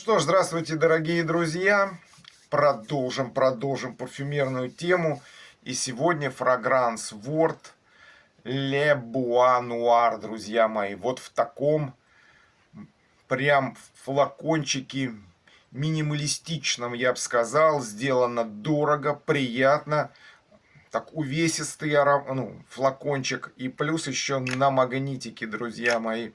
Что ж, здравствуйте, дорогие друзья. Продолжим парфюмерную тему. И сегодня фрагранс Word Le Bois Noir, друзья мои. Вот в таком прям флакончике минималистичном, я бы сказал. Сделано дорого, приятно. Так увесистый флакончик. И плюс еще на магнитике, друзья мои.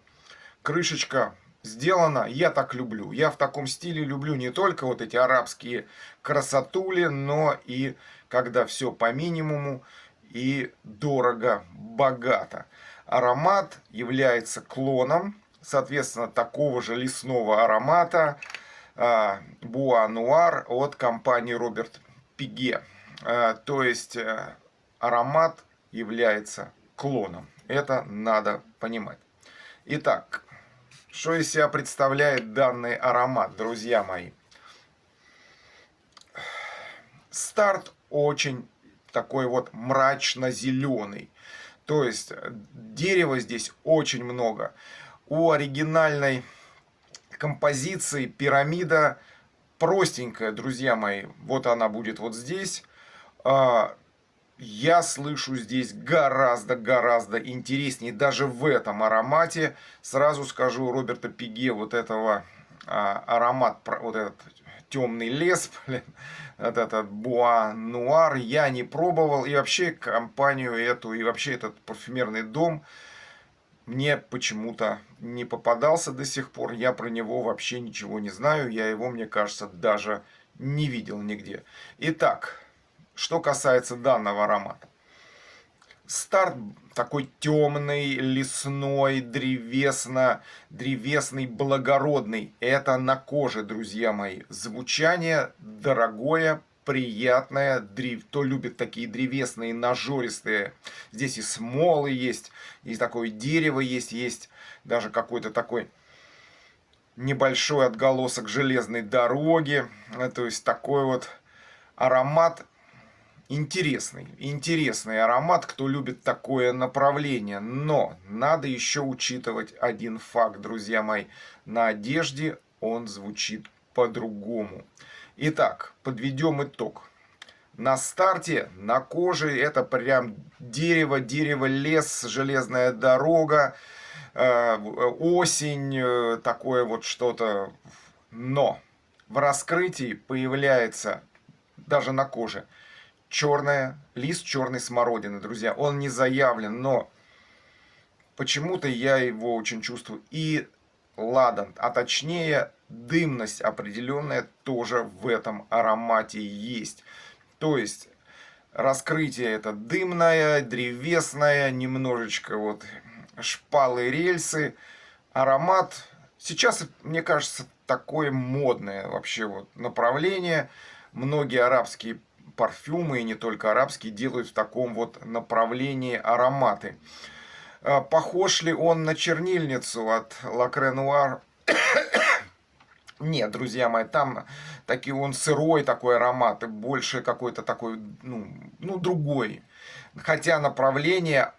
Крышечка сделана, я так люблю. Я в таком стиле люблю не только вот эти арабские красотули, но и когда все по минимуму и дорого, богато. Аромат является клоном, соответственно, такого же лесного аромата Bois Noir от компании Роберт Пиге. То есть аромат является клоном. Это надо понимать. Итак, что из себя представляет данный аромат, друзья мои? Старт очень такой вот мрачно-зеленый. То есть дерева здесь очень много. У оригинальной композиции пирамида простенькая, друзья мои. Вот она будет вот здесь. Я слышу здесь гораздо интереснее. Даже в этом аромате, сразу скажу, Роберта Пиге, вот этого аромат, вот этот темный лес, блин, вот этот Bois Noir я не пробовал. И вообще компанию эту, и вообще этот парфюмерный дом мне почему-то не попадался до сих пор. Я про него вообще ничего не знаю. Я его, мне кажется, даже не видел нигде. Итак, что касается данного аромата. Старт такой темный, лесной, древесный, благородный. Это на коже, друзья мои. Звучание дорогое, приятное. Кто любит такие древесные, нажористые. Здесь и смолы есть, и такое дерево есть даже какой-то такой небольшой отголосок железной дороги. То есть такой вот аромат. Интересный аромат, кто любит такое направление. Но надо еще учитывать один факт, друзья мои. На одежде он звучит по-другому. Итак, подведем итог. На старте, на коже это прям дерево, лес, железная дорога, осень, такое вот что-то. Но в раскрытии появляется даже на коже лист черной смородины, друзья. Он не заявлен, но почему-то я его очень чувствую. И ладан, а точнее дымность определенная тоже в этом аромате есть. То есть раскрытие это дымное, древесное, немножечко вот шпалы, рельсы. Аромат сейчас, мне кажется, такое модное вообще вот направление. Многие арабские парфюмы, и не только арабские, делают в таком вот направлении ароматы. Похож ли он на чернильницу от Lacre Noir? Нет, друзья мои, там таки он сырой такой аромат, и больше какой-то такой, другой. Хотя направление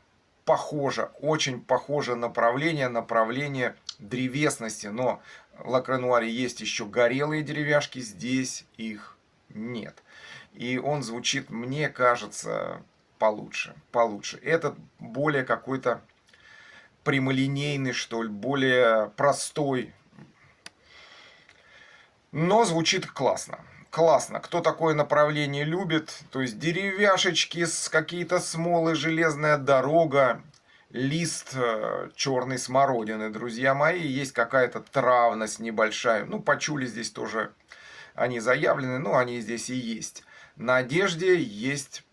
похоже, очень похоже направление древесности, но в Lacre Noir есть еще горелые деревяшки, здесь их нет. И он звучит, мне кажется, получше. Этот более какой-то прямолинейный, что ли, более простой. Но звучит классно. Классно. Кто такое направление любит, то есть деревяшечки, какие-то смолы, железная дорога, лист черной смородины, друзья мои. Есть какая-то травность небольшая. Пачули здесь тоже они заявлены, но они здесь и есть. На одежде есть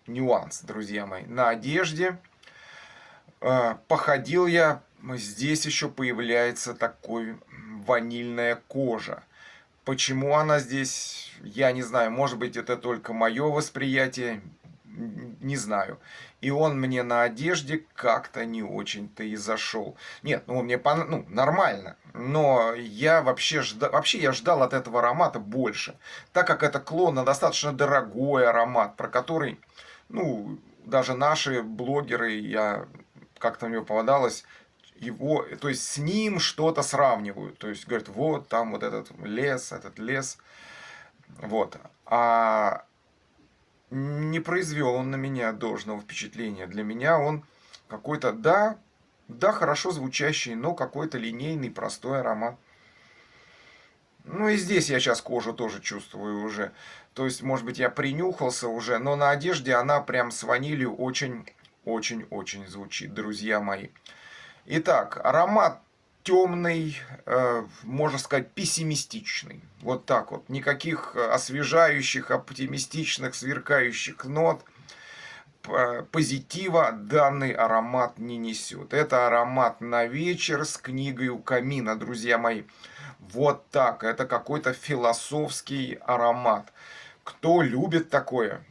нюанс, друзья мои. На одежде походил я, здесь еще появляется такой ванильная кожа. Почему она здесь, я не знаю. Может быть, это только мое восприятие, не знаю. И он мне на одежде как-то не очень-то и зашел. Нет, мне нормально. Но я вообще я ждал от этого аромата больше. Так как это клон на достаточно дорогой аромат, про который, даже наши блогеры, я как-то мне попадалось, его, то есть с ним что-то сравнивают. То есть говорят, вот там вот этот лес. Вот. А не произвел он на меня должного впечатления. Для меня он какой-то, да, хорошо звучащий, но какой-то линейный, простой аромат. Ну и здесь я сейчас кожу тоже чувствую уже. То есть, может быть, я принюхался уже, но на одежде она прям с ванилью очень звучит, друзья мои. Итак, аромат темный, можно сказать, пессимистичный. Вот так вот. Никаких освежающих, оптимистичных, сверкающих нот. Позитива данный аромат не несет. Это аромат на вечер с книгой у камина, друзья мои. Вот так. Это какой-то философский аромат. Кто любит такое,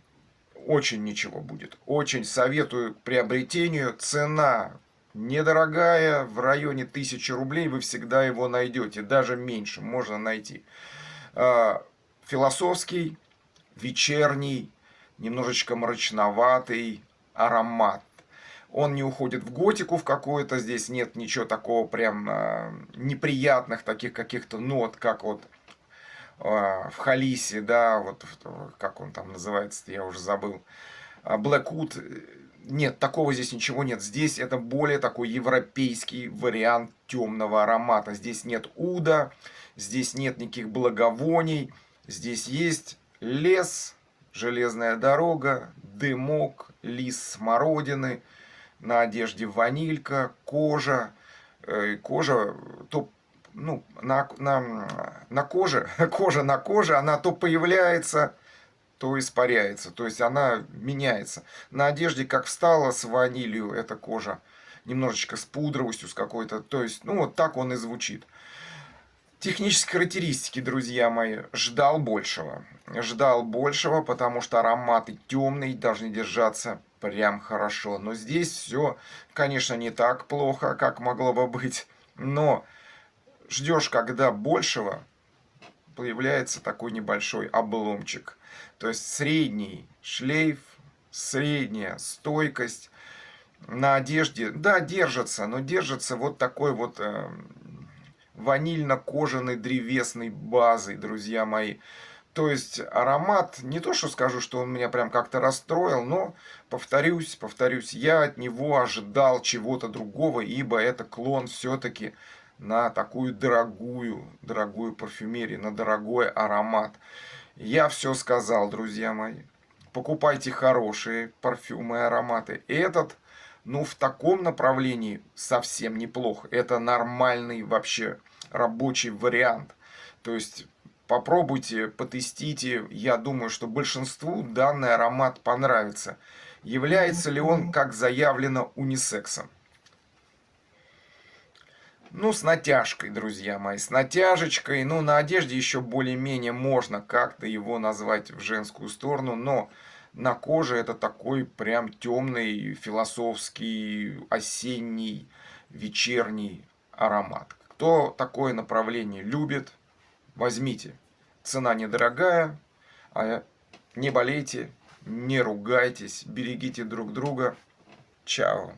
очень ничего будет. Очень советую к приобретению. Цена недорогая, в районе 1000 рублей вы всегда его найдете. Даже меньше можно найти. Философский, вечерний, немножечко мрачноватый аромат. Он не уходит в готику в какую-то, здесь нет ничего такого прям неприятных таких каких-то нот, как вот в Халисе, да, вот как он там называется, я уже забыл. Blackwood, нет, такого здесь ничего нет. Здесь это более такой европейский вариант темного аромата. Здесь нет уда, здесь нет никаких благовоний, здесь есть лес, железная дорога, дымок, лист смородины, на одежде ванилька, кожа. Кожа, то, ну, на коже, кожа на коже, она то появляется, то испаряется. То есть она меняется. На одежде как встала с ванилью эта кожа, немножечко с пудровостью, с какой-то. То есть, ну вот так он и звучит. Технические характеристики, друзья мои, ждал большего. Ждал большего, потому что ароматы темные, должны держаться прям хорошо. Но здесь все, конечно, не так плохо, как могло бы быть. Но ждешь, когда большего, появляется такой небольшой обломчик. То есть средний шлейф, средняя стойкость на одежде, да, держится, но держится вот такой вот ванильно-кожаной древесной базой, друзья мои. То есть аромат, не то что скажу, что он меня прям как-то расстроил, но повторюсь, я от него ожидал чего-то другого, ибо это клон все-таки на такую дорогую парфюмерию, на дорогой аромат. Я все сказал, друзья мои. Покупайте хорошие парфюмы и ароматы. Этот, ну, в таком направлении совсем неплохо. Это нормальный вообще рабочий вариант. То есть попробуйте, потестите. Я думаю, что большинству данный аромат понравится. Является ли он, как заявлено, унисексом? Ну, с натяжкой, друзья мои, с натяжечкой. Ну, на одежде еще более-менее можно как-то его назвать в женскую сторону, но на коже это такой прям темный, философский, осенний, вечерний аромат. Кто такое направление любит, возьмите. Цена недорогая, не болейте, не ругайтесь, берегите друг друга. Чао.